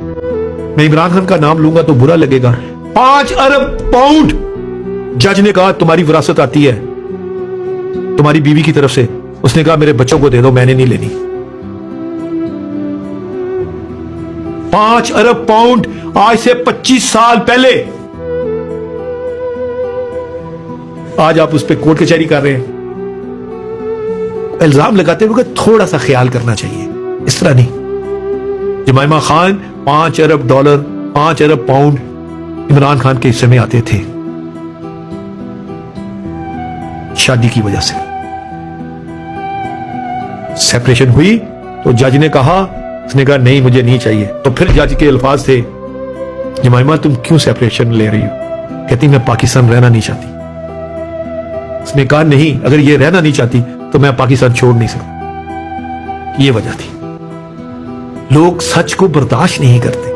मैं इमरान खान का नाम लूंगा तो बुरा लगेगा। 5 अरब पाउंड जज ने कहा तुम्हारी विरासत आती है तुम्हारी बीवी की तरफ से। उसने कहा मेरे बच्चों को दे दो, मैंने नहीं लेनी। 5 अरब पाउंड आज से 25 साल पहले। आज आप उस पर कोर्ट कचहरी कर रहे हैं। इल्जाम लगाते हुए थोड़ा सा ख्याल करना चाहिए, इस तरह नहीं। जमाइमा खान 5 अरब डॉलर 5 अरब पाउंड इमरान खान के हिस्से में आते थे शादी की वजह से। सेपरेशन हुई तो जज ने कहा, उसने कहा नहीं मुझे नहीं चाहिए। तो फिर जज के अल्फाज थे, जमाइमा तुम क्यों सेपरेशन ले रही हो? कहती मैं पाकिस्तान रहना नहीं चाहती। उसने कहा नहीं, अगर ये रहना नहीं चाहती तो मैं पाकिस्तान छोड़ नहीं सकता। ये वजह थी। लोग सच को बर्दाश्त नहीं करते।